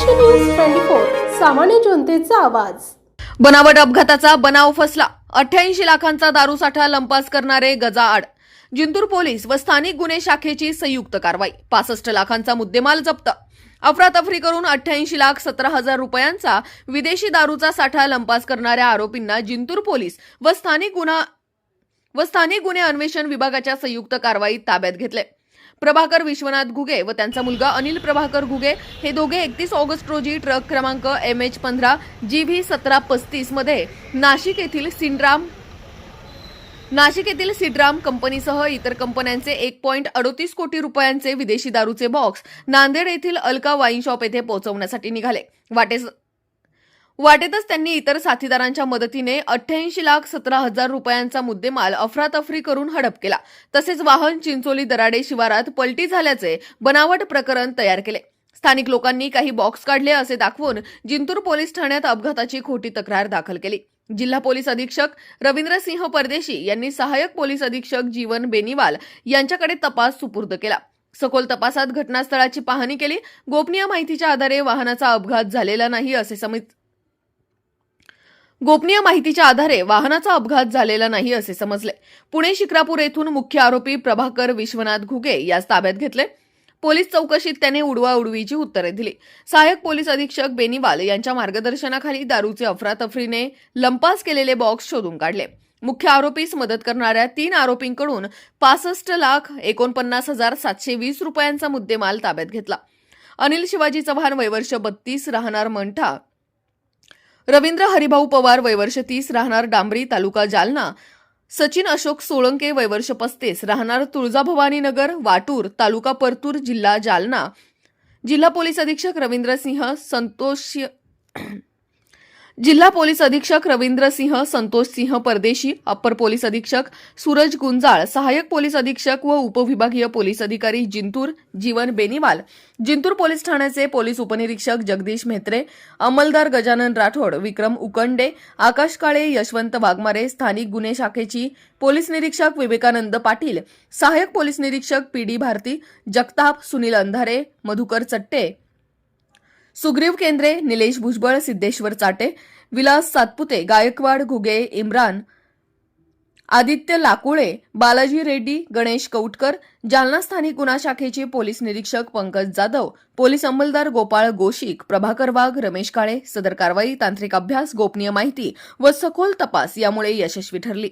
Maharashtra news 24 सामान्य जनतेचा आवाज। बनावट अपघाताचा बनाव फसला। 88 लाखांचा दारूसाठा लंपास करणारे गजाआड। जिंतूर पोलीस व स्थानिक गुन्हे शाखेची संयुक्त कारवाई। 65 लाखांचा मुद्देमाल जप्त। अफरातफरी करून 88,17,000 रुपयांचा विदेशी दारूचा साठा लंपास करणाऱ्या आरोपींना जिंतूर पोलीस व स्थानिक गुन्हे अन्वेषण विभागाच्या संयुक्त कारवाईत ताब्यात घेतले। प्रभाकर विश्वनाथ घुगे व त्यांचा मुलगा अनिल प्रभाकर घुगे हे दोघे 31 ऑगस्ट रोजी ट्रक क्रमांक MH15 GB 1735 मध्ये नाशिक येथील सिडराम कंपनीसह इतर कंपन्यांचे 1.38 कोटी रुपयांचे विदेशी दारूचे बॉक्स नांदेड येथील अलका वाईन शॉप येथे पोहोचवण्यासाठी निघाले। वाटेतच त्यांनी इतर साथीदारांच्या मदतीने 88,17,000 रुपयांचा मुद्देमाल अफरातफरी करून हडप केला। तसेच वाहन चिंचोली दराडे शिवारात पलटी झाल्याचे बनावट प्रकरण तयार केले। स्थानिक लोकांनी काही बॉक्स काढले असे दाखवून जिंतूर पोलीस ठाण्यात अपघाताची खोटी तक्रार दाखल केली। जिल्हा पोलीस अधीक्षक रवींद्रसिंह परदेशी यांनी सहाय्यक पोलीस अधीक्षक जीवन बेनीवाल यांच्याकडे तपास सुपूर्द केला। सखोल तपासात घटनास्थळाची पाहणी केली। गोपनीय माहितीच्या आधारे वाहनाचा अपघात झालेला नाही असे समजले। पुणे शिक्रापूर येथून मुख्य आरोपी प्रभाकर विश्वनाथ घुगे यास ताब्यात घेतले। पोलीस चौकशीत त्याने उडवाउडवीची उत्तरे दिली। सहाय्यक पोलीस अधीक्षक बेनीवाल यांच्या मार्गदर्शनाखाली दारूचे अफरातफरीने लंपास केलेले बॉक्स शोधून काढले। मुख्य आरोपीस मदत करणाऱ्या 3 आरोपींकडून 65,49,720 रुपयांचा मुद्देमाल ताब्यात घेतला। अनिल शिवाजी चव्हाण वय वर्ष 32 राहणार मंठा, रवींद्र हरिभाऊ पवार वय वर्ष 30 राहणार डांबरी तालुका जालना, सचिन अशोक सोळंके वय वर्ष 35 राहणार तुळजाभवानी नगर वाटूर तालुका परतूर जिल्हा जालना। जिल्हा पोलीस अधीक्षक रवींद्र सिंह संतोष सिंह परदेशी, अप्पर पोलीस अधीक्षक सूरज गुंजाळ, सहाय्यक पोलीस अधीक्षक व उपविभागीय पोलीस अधिकारी जिंतूर जीवन बेनीवाल, जिंतूर पोलीस ठाण्याचे पोलीस उपनिरीक्षक जगदीश म्हेत्रे, अंमलदार गजानन राठोड, विक्रम उकंडे, आकाश काळे, यशवंत वाघमारे, स्थानिक गुन्हे शाखेची पोलीस निरीक्षक विवेकानंद पाटील, सहाय्यक पोलीस निरीक्षक PD भारती, जगताप, सुनील अंधारे, मधुकर चट्टे, सुग्रीव केंद्रे, निलेश भुजबळ, सिद्धेश्वर चाटे, विलास सातपुते, गायकवाड घुगे, इम्रान, आदित्य लाकुळे, बालाजी रेड्डी, गणेश कौटकर, जालना स्थानिक गुन्हा शाखेचे पोलीस निरीक्षक पंकज जाधव, पोलीस अंमलदार गोपाळ गोशिक, प्रभाकर वाघ, रमेश काळे। सदर कारवाई तांत्रिक अभ्यास, गोपनीय माहिती व सखोल तपास यामुळे यशस्वी ठरली।